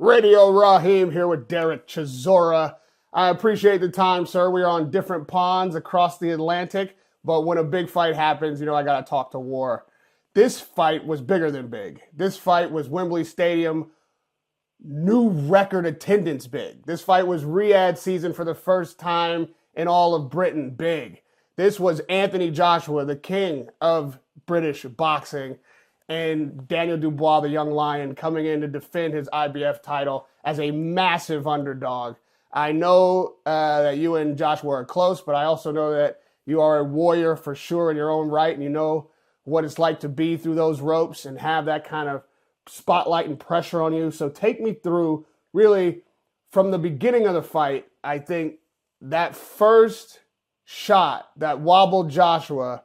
Radio Rahim here with Derek Chisora. I appreciate the time, sir. We are on different ponds across the Atlantic, but when a big fight happens, I got to talk to war. This fight was bigger than big. This fight was Wembley Stadium, new record attendance big. This fight was Riyadh season for the first time in all of Britain big. This was Anthony Joshua, the king of British boxing, and Daniel Dubois, the young lion, coming in to defend his IBF title as a massive underdog. I know that you and Joshua are close, but I also know that you are a warrior for sure in your own right, and you know what it's like to be through those ropes and have that kind of spotlight and pressure on you. So take me through, really, from the beginning of the fight. I think that first shot that wobbled Joshua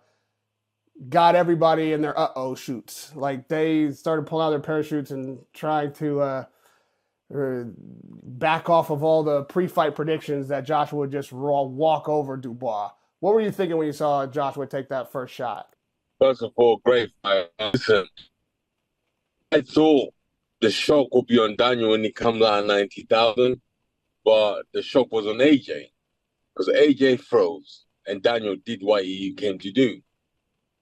got everybody in their uh-oh shoots. Like, they started pulling out their parachutes and trying to back off of all the pre-fight predictions that Joshua would just walk over Dubois. What were you thinking when you saw Joshua take that first shot? First of all, great fight. Listen, I thought the shock would be on Daniel when he comes out at 90,000, but the shock was on AJ. Because AJ froze and Daniel did what he came to do.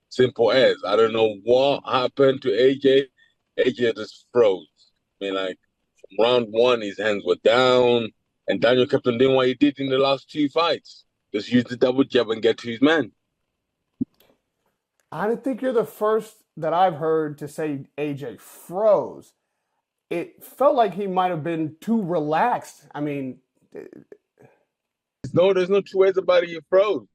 Simple as. I don't know what happened to AJ. AJ just froze. I mean, like, from round one, his hands were down, and Daniel kept on doing what he did in the last two fights. Just use the double jab and get to his man. I don't think you're the first that I've heard to say AJ froze. It felt like he might have been too relaxed. I mean... No, there's no two ways about it. He froze.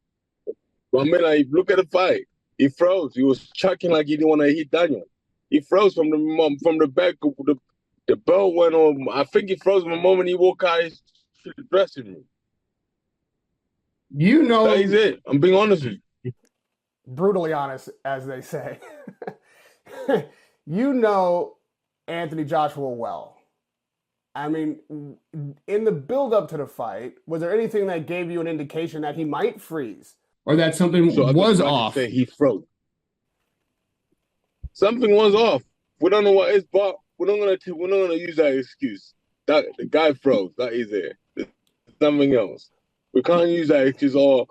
I mean, like, look at the fight. He froze. He was chucking like he didn't want to hit Daniel. He froze from the back. The bell went on. I think he froze the moment he walked out to the dressing room. That is it. I'm being honest with you. Brutally honest, as they say. You know Anthony Joshua well. I mean, in the build-up to the fight, was there anything that gave you an indication that he might freeze? Or that something was off? Say he froze. Something was off. We don't know what it is, but we're not gonna use that excuse. That the guy froze. That is it. There's something else. We can't use that excuse. Oh,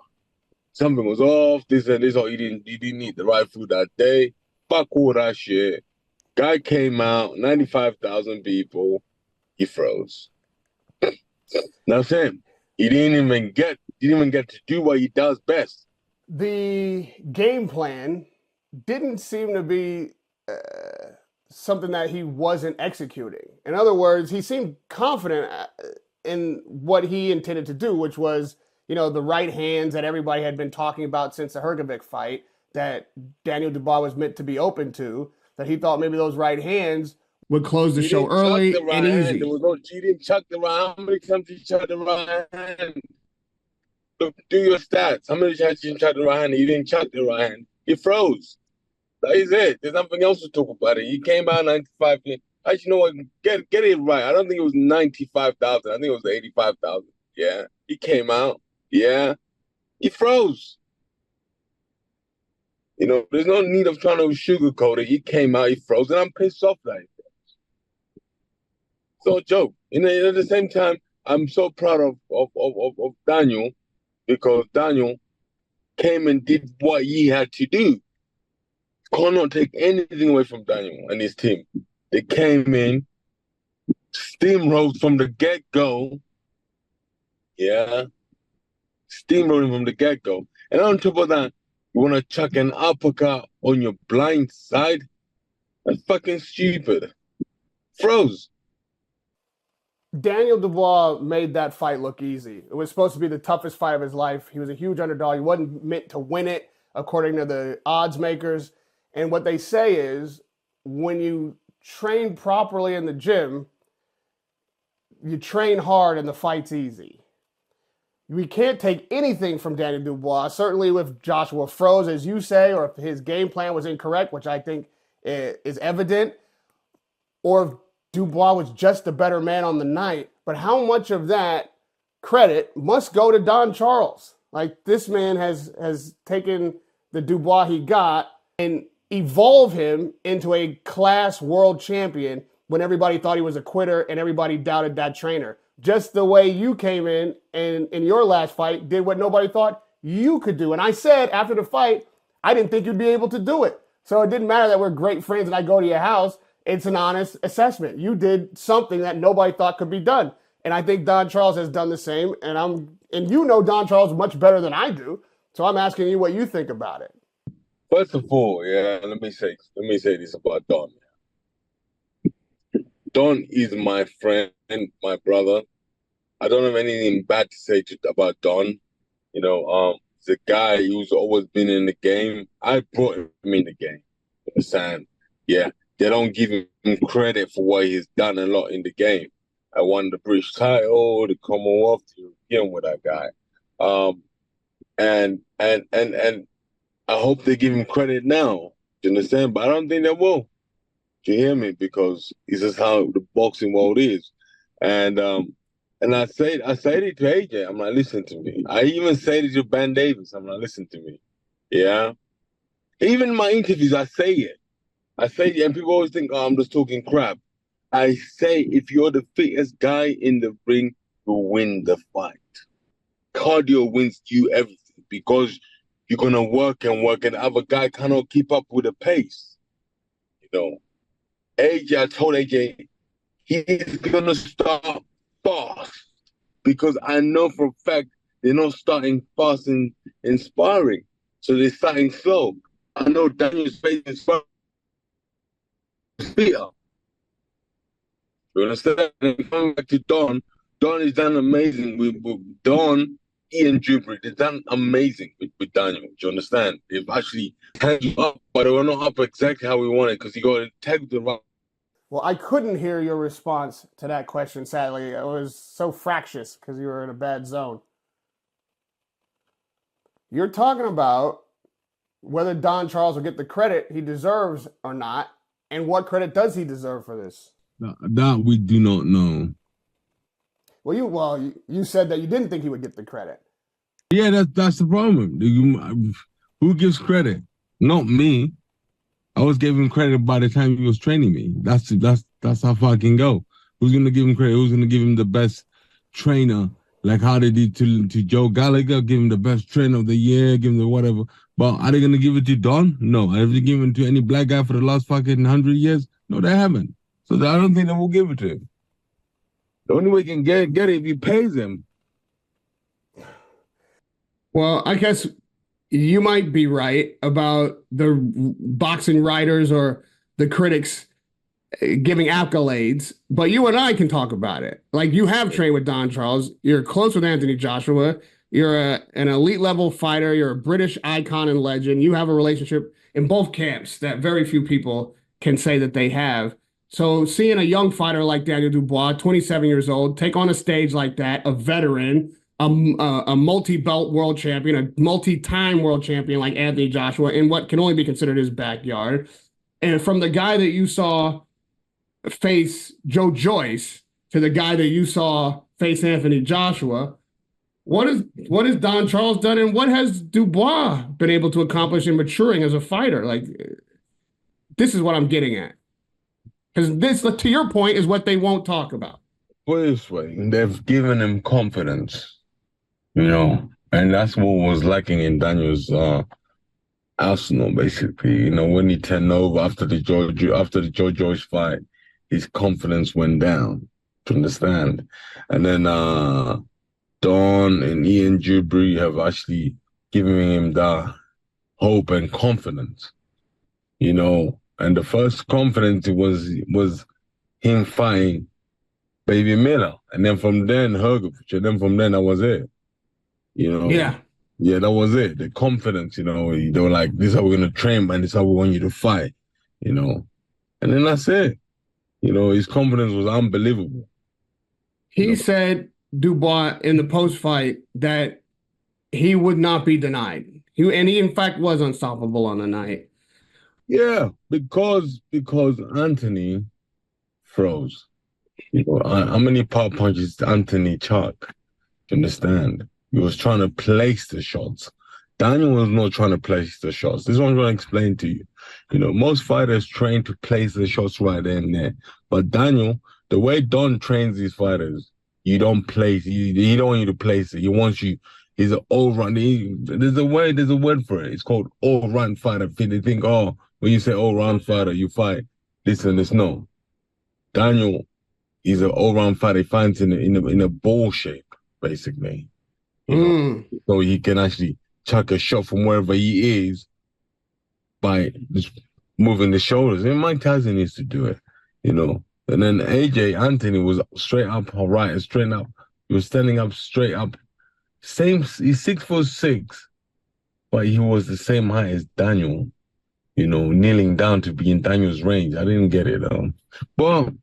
something was off. This and this. Or you didn't eat the right food that day. Fuck all that shit. Guy came out. 95,000 people. He froze. Now, Sam, he didn't even get to do what he does best. The game plan didn't seem to be something that he wasn't executing. In other words, he seemed confident in what he intended to do, which was, the right hands that everybody had been talking about since the Hrgovic fight that Daniel Dubois was meant to be open to, that he thought maybe those right hands would close the show early and easy. There was no cheating. Chuck the right hand. How many times did you chuck the right hand? Look, do your stats. How many times did you chuck the right hand? He didn't chuck the right hand. He froze. That is it. There's nothing else to talk about it. He came out 95. Actually, you know what? Get it right. I don't think it was 95,000. I think it was 85,000. Yeah. He came out. Yeah. He froze. There's no need of trying to sugarcoat it. He came out. He froze. And I'm pissed off that. So a joke. At the same time, I'm so proud of Daniel because Daniel came and did what he had to do. Cannot take anything away from Daniel and his team. They came in, steamrolled from the get-go. Yeah. Steamrolling from the get-go. And on top of that, you want to chuck an uppercut on your blind side? That's fucking stupid. Froze. Daniel Dubois made that fight look easy. It was supposed to be the toughest fight of his life. He was a huge underdog. He wasn't meant to win it, according to the odds makers. And what they say is, when you train properly in the gym, you train hard and the fight's easy. We can't take anything from Daniel Dubois, certainly if Joshua froze, as you say, or if his game plan was incorrect, which I think is evident, or if Dubois was just a better man on the night. But how much of that credit must go to Don Charles? Like, this man has taken the Dubois he got and evolve him into a class world champion when everybody thought he was a quitter and everybody doubted that trainer. Just the way you came in and in your last fight did what nobody thought you could do. And I said after the fight, I didn't think you'd be able to do it. So it didn't matter that we're great friends and I go to your house. It's an honest assessment. You did something that nobody thought could be done. And I think Don Charles has done the same. And you know Don Charles much better than I do. So I'm asking you what you think about it. First of all, let me say this about Don. Don is my friend, my brother. I don't have anything bad to say about Don. You know, he's a guy who's always been in the game. I brought him in the game. Understand? Yeah, they don't give him credit for what he's done a lot in the game. I won the British title, the Commonwealth, the European with that guy. And I hope they give him credit now. Do you understand? But I don't think they will. Do you hear me? Because this is how the boxing world is. And I say it to AJ. I'm like, listen to me. I even say it to Ben Davis. I'm like, listen to me. Yeah. Even in my interviews, I say it. And people always think, oh, I'm just talking crap. I say, if you're the fittest guy in the ring, you'll win the fight. Cardio wins you everything because you're going to work and the other guy cannot keep up with the pace. You know, AJ, I told AJ, he's going to start fast because I know for a fact they're not starting fast in sparring. So they're starting slow. I know Daniel's facing sparring. Speed up. You understand? And coming back to Don has done amazing with Don, Ian Dubois. They've done amazing with Daniel. Do you understand? They've actually tagged up, but they were not up exactly how we wanted because he got tagged the right. Well, I couldn't hear your response to that question, sadly. It was so fractious because you were in a bad zone. You're talking about whether Don Charles will get the credit he deserves or not, and what credit does he deserve for this? That we do not know. Well, you said that you didn't think he would get the credit. Yeah, that's the problem. Who gives credit? Not me. I was giving him credit by the time he was training me. That's how far I can go. Who's gonna give him credit? Who's gonna give him the best trainer? Like how they did to Joe Gallagher, give him the best trainer of the year, give him the whatever. But are they gonna give it to Don? No. Have they given it to any black guy for the last fucking 100 years? No, they haven't. So I don't think they will give it to him. The only way he can get it if he pays him. Well, I guess you might be right about the boxing writers or the critics giving accolades, but you and I can talk about it. Like, you have trained with Don Charles. You're close with Anthony Joshua. You're an elite level fighter. You're a British icon and legend. You have a relationship in both camps that very few people can say that they have. So seeing a young fighter like Daniel Dubois, 27 years old, take on a stage like that, a veteran, a multi-belt world champion, a multi-time world champion like Anthony Joshua in what can only be considered his backyard, and from the guy that you saw face Joe Joyce to the guy that you saw face Anthony Joshua, what has Don Charles done, and what has Dubois been able to accomplish in maturing as a fighter? Like, this is what I'm getting at. Because this, to your point, is what they won't talk about. Put it this way, they've given him confidence, you know, and that's what was lacking in Daniel's arsenal, basically. You know, when he turned over after the Joe Joyce fight, his confidence went down, to understand. And then Don and Ian Dubois have actually given him that hope and confidence, you know. And the first confidence was him fighting Baby Miller. And then from then, Hergovich. And then from then, that was it. You know? Yeah. Yeah, that was it. The confidence, you know. They were like, this is how we're going to train, man. This is how we want you to fight, you know. And then that's it. You know, his confidence was unbelievable. He said, Dubois, in the post-fight, that he would not be denied. And he, in fact, was unstoppable on the night. Yeah, because Anthony froze. You know, how many power punches did Anthony chuck? You understand? He was trying to place the shots. Daniel was not trying to place the shots. This is what I'm trying to explain to you. Most fighters train to place the shots right there and there. But Daniel, the way Don trains these fighters, you don't place. He don't want you to place it. He wants you. He's an all-round. There's a word for it. It's called all-round fighter. They think, oh, when you say all-round fighter, you fight this and this. No, Daniel, he's an all-round fighter. He fights in a ball shape, basically. So he can actually chuck a shot from wherever he is by just moving the shoulders. And Mike Tyson used to do it, And then AJ Anthony was straight up right, straight up. He was standing up straight up. He's 6'6", but he was the same height as Daniel, kneeling down to be in Daniel's range. I didn't get it. But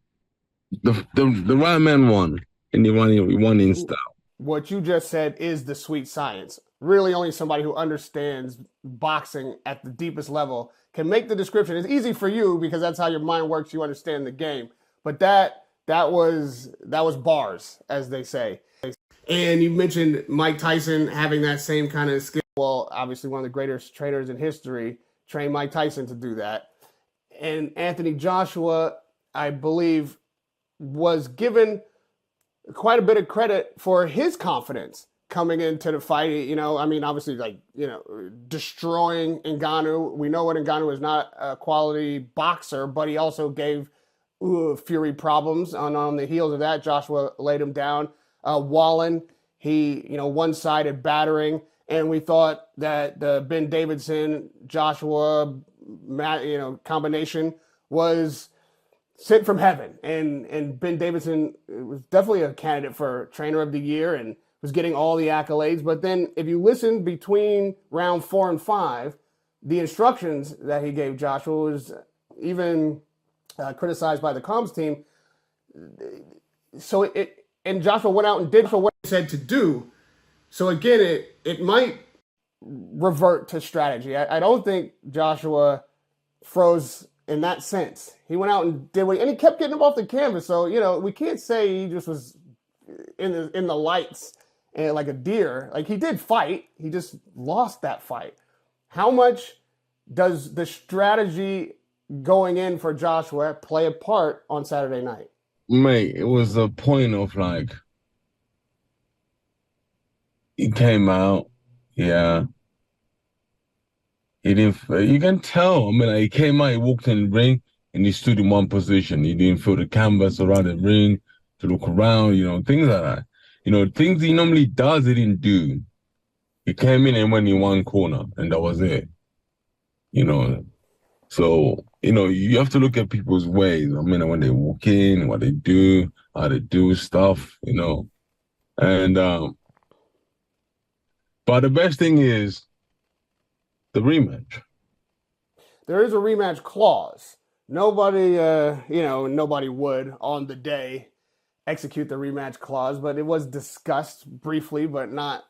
the right man won, and he won in style. What you just said is the sweet science. Really, only somebody who understands boxing at the deepest level can make the description. It's easy for you because that's how your mind works. You understand the game. But that was bars, as they say. And you mentioned Mike Tyson having that same kind of skill. Well, obviously one of the greatest trainers in history trained Mike Tyson to do that. And Anthony Joshua, I believe, was given quite a bit of credit for his confidence coming into the fight. Obviously, destroying Ngannou. We know what Ngannou is not a quality boxer, but he also gave Fury problems. On the heels of that, Joshua laid him down. Wallen, he, one-sided battering. And we thought that the Ben Davidson, Joshua, combination was sent from heaven. And Ben Davidson was definitely a candidate for Trainer of the Year and was getting all the accolades. But then if you listen between round 4 and 5, the instructions that he gave Joshua was even criticized by the comms team. And Joshua went out and did for what he said to do. So again, it might revert to strategy. I don't think Joshua froze in that sense. He went out and did and he kept getting him off the canvas. So, we can't say he just was in the lights and like a deer. Like, he did fight. He just lost that fight. How much does the strategy going in for Joshua play a part on Saturday night? Mate, it was a point of he came out, yeah. He didn't, you can tell. He came out, he walked in the ring, and he stood in one position. He didn't feel the canvas around the ring to look around, things like that. Things he normally does, he didn't do. He came in and went in one corner, and that was it. So, you have to look at people's ways. When they walk in, what they do, how they do stuff, And, but the best thing is the rematch. There is a rematch clause. Nobody, nobody would on the day execute the rematch clause, but it was discussed briefly, but not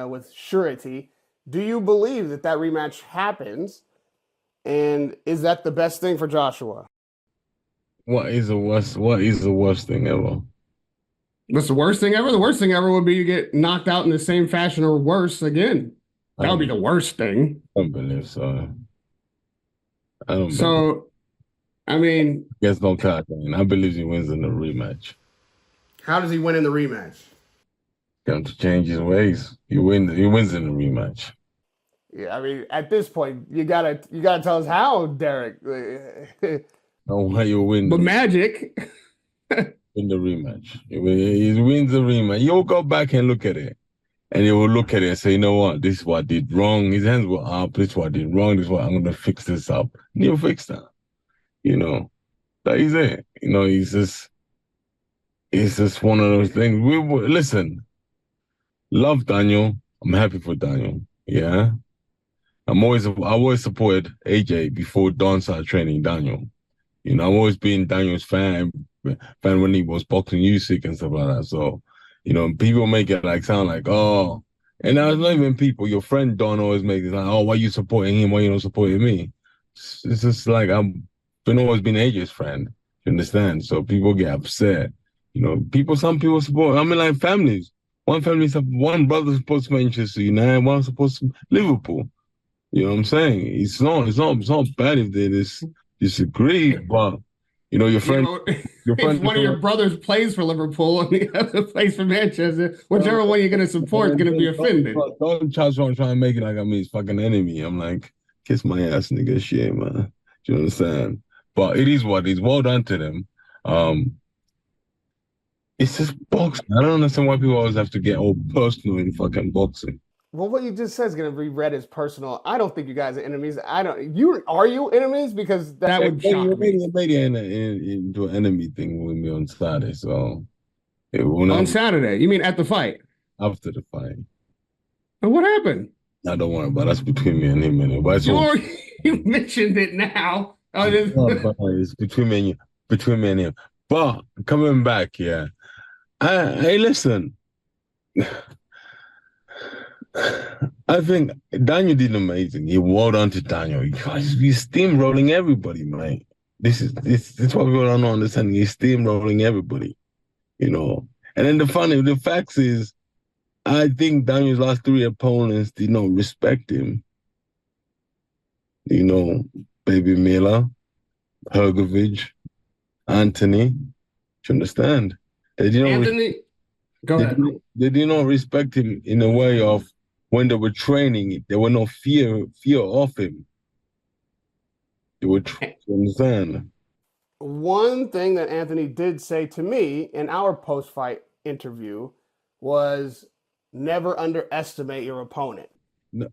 with surety. Do you believe that rematch happens? And is that the best thing for Joshua? What is the worst thing ever? What's the worst thing ever? The worst thing ever would be you get knocked out in the same fashion or worse again. That would be the worst thing. I don't believe so. Guess no cut. I believe he wins in the rematch. How does he win in the rematch? Got to change his ways. He wins in the rematch. Yeah, at this point, you gotta tell us how, Derek. How you win? But magic. In the rematch. He wins the rematch. You'll go back and look at it. And he will look at it and say, you know what? This is what I did wrong. His hands were up. This is what I did wrong. This is what I'm going to fix this up. And he'll fix that. That is it. It's just one of those things. Listen, love Daniel. I'm happy for Daniel. Yeah. I always supported AJ before Don started training Daniel. I've always been Daniel's fan when he was boxing Usyk and stuff like that. So, people make it sound like, oh, and that's not even people. Your friend Don always makes it like, oh, why you supporting him? Why you not supporting me? It's just like I've always been AJ's friend. You understand? So people get upset. Some people support. Families one family, one brother's supposed to Manchester United, one's supposed to Liverpool. You know what I'm saying? It's not bad if they disagree, but you know, your friend, if one of your brothers plays for Liverpool and the other plays for Manchester, whichever one you're going to support is going to be offended. Don't try to make it like I'm his fucking enemy. I'm like, kiss my ass, nigga, shit, man. Do you understand? But it is what it is. Well done to them. It's just boxing. I don't understand why people always have to get all personal in fucking boxing. Well, what you just said is going to be read as personal. I don't think you guys are enemies. Are you enemies? Because that would shock me. You made it into an enemy thing with me on Saturday, so on Saturday. You mean at the fight? After the fight. And what happened? I don't worry about it. That's between me and him anyway. You mentioned it now. It's between me and you, between me and him. But coming back, yeah. Hey, listen. I think Daniel did amazing. Well done to Daniel. He's steamrolling everybody, mate. This is what people don't understand. He's steamrolling everybody, you know. And then the facts is, I think Daniel's last 3 opponents did not respect him. You know, Baby Miller, Hergovich, Anthony. Do you understand? They did not respect him in a way of when they were training. There were no fear of him. They were understand. One thing that Anthony did say to me in our post-fight interview was never underestimate your opponent.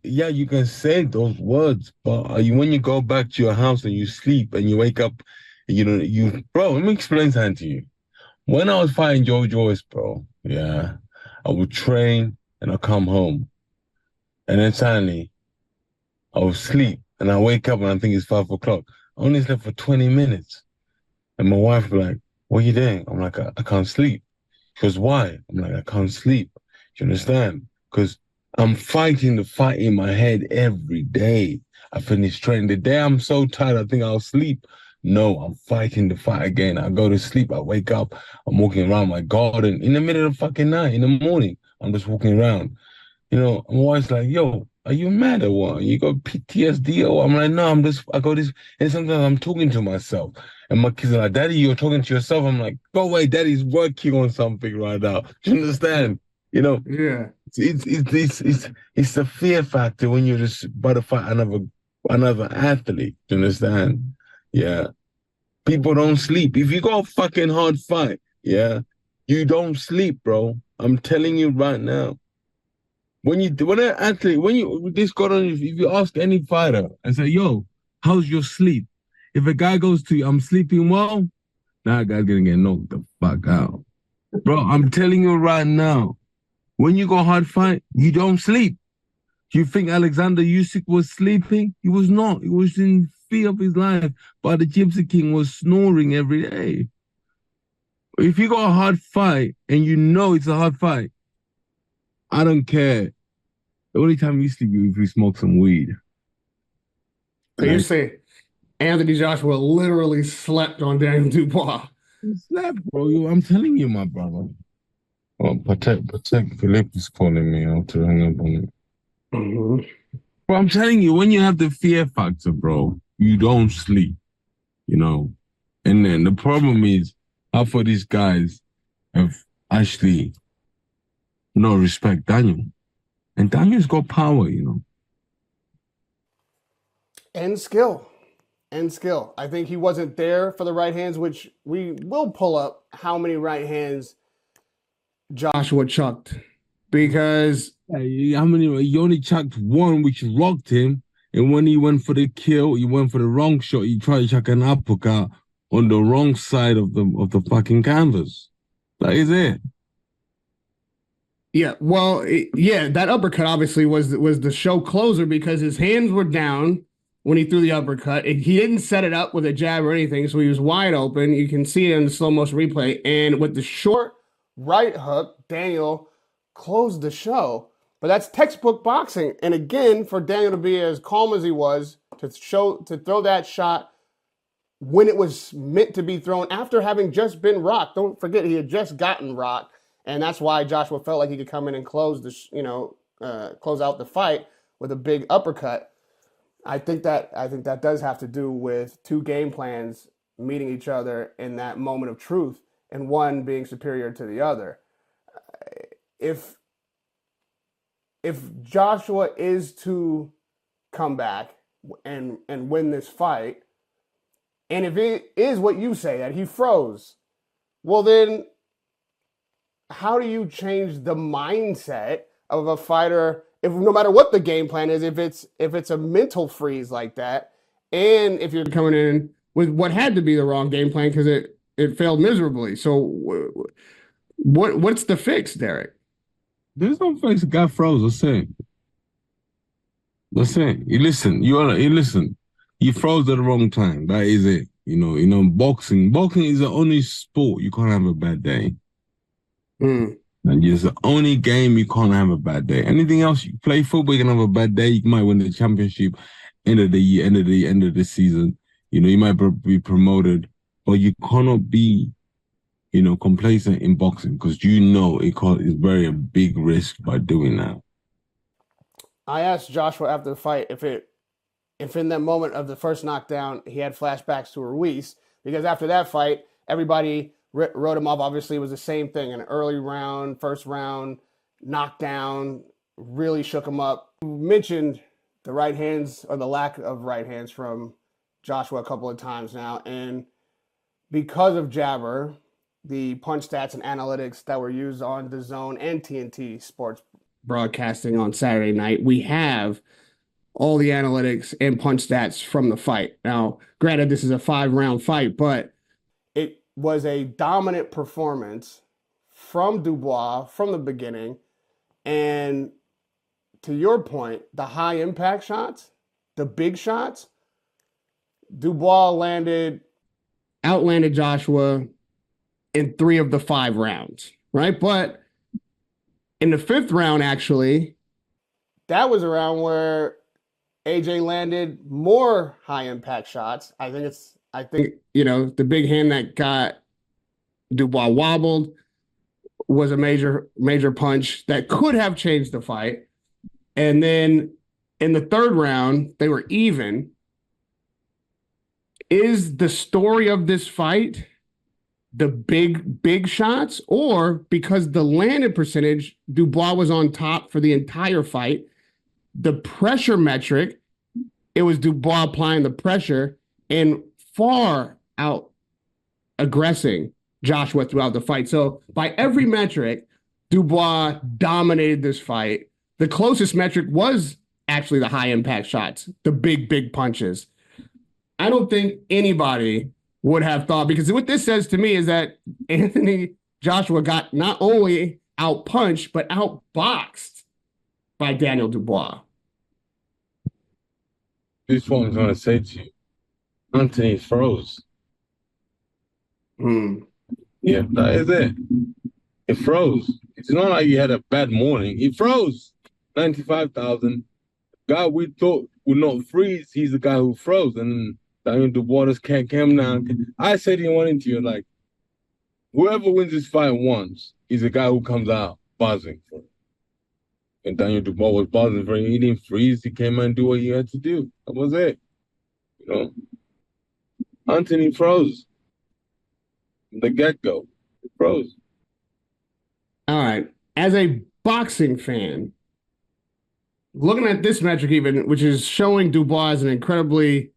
Yeah, you can say those words, but when you go back to your house and you sleep and you wake up, bro, let me explain something to you. When I was fighting Joe Joyce, bro, yeah, I would train and I'd come home. And then suddenly, I would sleep and I wake up and I think it's 5 o'clock. I only slept for 20 minutes. And my wife would be like, what are you doing? I'm like, I can't sleep. She goes, why? I'm like, I can't sleep. Do you understand? Because I'm fighting the fight in my head every day. I finish training. The day I'm so tired, I think I'll sleep. No, I'm fighting the fight again. I go to sleep. I wake up. I'm walking around my garden in the middle of the fucking night, in the morning. I'm just walking around. You know, my wife's like, yo, are you mad or what? You got PTSD or what? I'm like, no, I go this. And sometimes I'm talking to myself. And my kids are like, Daddy, you're talking to yourself. I'm like, go away, Daddy's working on something right now. Do you understand? You know? Yeah. It's the fear factor when you're just about to fight another athlete. Do you understand? Yeah. People don't sleep. If you got a fucking hard fight, yeah, you don't sleep, bro. I'm telling you right now. When an athlete, if you ask any fighter and say, yo, how's your sleep? If a guy goes to you, I'm sleeping well, that guy's gonna get knocked the fuck out. Bro, I'm telling you right now, when you go hard fight, you don't sleep. Do you think Alexander Usyk was sleeping? He was not. He was in fear of his life, but the Gypsy King was snoring every day. If you got a hard fight and you know it's a hard fight, I don't care. The only time you sleep is if you smoke some weed. So you're saying Anthony Joshua literally slept on Daniel Dubois? He slept, bro. I'm telling you, my brother. Oh, protect. Philippe is calling me. I'll to hang up on it. Mm-hmm. But I'm telling you, when you have the fear factor, bro, you don't sleep, you know. And then the problem is, half of these guys have actually no respect Daniel. And Daniel's got power, you know. And skill. I think he wasn't there for the right hands, which we will pull up how many right hands Joshua chucked. Because he only chucked one, which rocked him. And when he went for the kill, he went for the wrong shot. He tried to chuck an uppercut on the wrong side of the fucking canvas. That is it. Yeah, well, that uppercut obviously was the show closer because his hands were down when he threw the uppercut. He didn't set it up with a jab or anything, so he was wide open. You can see it in the slow motion replay. And with the short right hook, Daniel closed the show. But that's textbook boxing. And again, for Daniel to be as calm as he was, to throw that shot when it was meant to be thrown after having just been rocked. Don't forget, he had just gotten rocked. And that's why Joshua felt like he could come in and close close out the fight with a big uppercut. I think that does have to do with two game plans meeting each other in that moment of truth, and one being superior to the other. If Joshua is to come back and win this fight, and if it is what you say that he froze, well then, how do you change the mindset of a fighter? If no matter what the game plan is, if it's a mental freeze like that, and if you're coming in with what had to be the wrong game plan because it failed miserably. So what's the fix, Derek? There's no fix. The guy froze. That's it. You listen. You listen. You froze at the wrong time. That is it. Boxing. Boxing is the only sport you can't have a bad day. And it's the only game you can't have a bad day. Anything else, you play football, you can have a bad day. You might win the championship, end of the year, end of the season. You might be promoted, but you cannot be, complacent in boxing because it's very a big risk by doing that. I asked Joshua after the fight if in that moment of the first knockdown he had flashbacks to Ruiz, because after that fight everybody wrote him off. Obviously, it was the same thing. An early round, first round, knockdown, really shook him up. You mentioned the right hands or the lack of right hands from Joshua a couple of times now. And because of Jabber, the punch stats and analytics that were used on DAZN and TNT Sports broadcasting on Saturday night, we have all the analytics and punch stats from the fight. Now, granted, this is a 5-round fight, but it was a dominant performance from Dubois from the beginning. And to your point, the high impact shots, the big shots, Dubois outlanded Joshua in 3 of the 5 rounds, right? But in the 5th round, actually, that was a round where AJ landed more high impact shots. I think the big hand that got Dubois wobbled was a major punch that could have changed the fight. And then in the 3rd round, they were even. Is the story of this fight the big shots, or because the landed percentage, Dubois was on top for the entire fight, the pressure metric, it was Dubois applying the pressure and far out aggressing Joshua throughout the fight. So by every metric, Dubois dominated this fight. The closest metric was actually the high impact shots, the big punches. I don't think anybody would have thought, because what this says to me is that Anthony Joshua got not only out-punched, but out-boxed by Daniel Dubois. This is what I'm going to say to you. Anthony froze. Yeah, that is it. It froze. It's not like he had a bad morning. He froze. 95,000. Guy we thought would not freeze, he's the guy who froze. And Daniel Dubois can't come down. I said in one interview, like, whoever wins this fight once is the guy who comes out buzzing for it. And Daniel Dubois was buzzing for him. He didn't freeze. He came out and do what he had to do. That was it. Anthony froze. From the get-go. He froze. All right. As a boxing fan, looking at this metric even, which is showing Dubois as an incredibly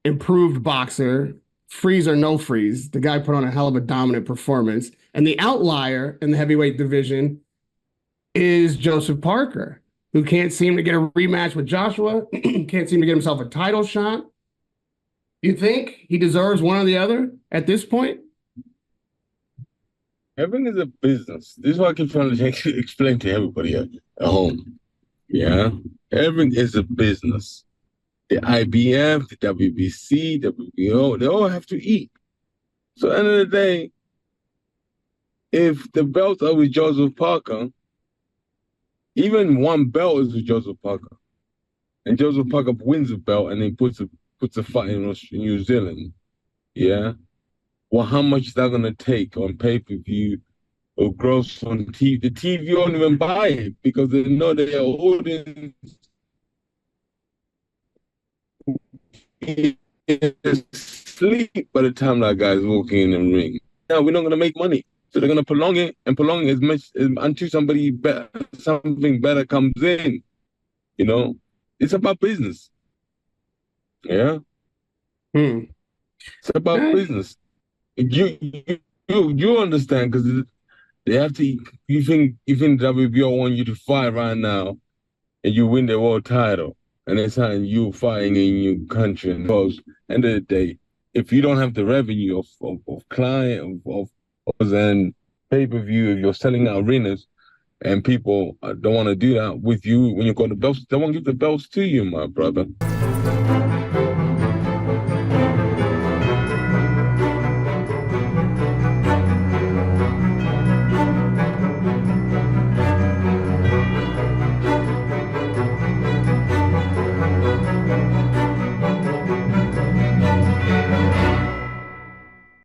improved boxer, freeze or no freeze, the guy put on a hell of a dominant performance. And the outlier in the heavyweight division is Joseph Parker, who can't seem to get a rematch with Joshua, can't seem to get himself a title shot. You think he deserves one or the other at this point? Everything is a business. This is what I keep trying to explain to everybody at home. Yeah? Everything is a business. The IBF, the WBC, WBO, they all have to eat. So at the end of the day, if the belts are with Joseph Parker, even one belt is with Joseph Parker, and Joseph Parker wins the belt and then puts a fight in New Zealand, yeah? Well, how much is that going to take on pay-per-view or gross on TV. The TV won't even buy it because they know their audience is asleep by the time that guy's walking in the ring. Now we're not going to make money, so they're going to prolong it and prolong it as much until something better comes in. You know, it's about business. Yeah, it's about business. You understand because they have to. You think WBO want you to fight right now, and you win the world title, and it's something you fighting in your country. And because end of the day, if you don't have the revenue of client of and pay-per-view, if you're selling out arenas, and people don't want to do that with you when you got the belts, they won't give the belts to you, my brother.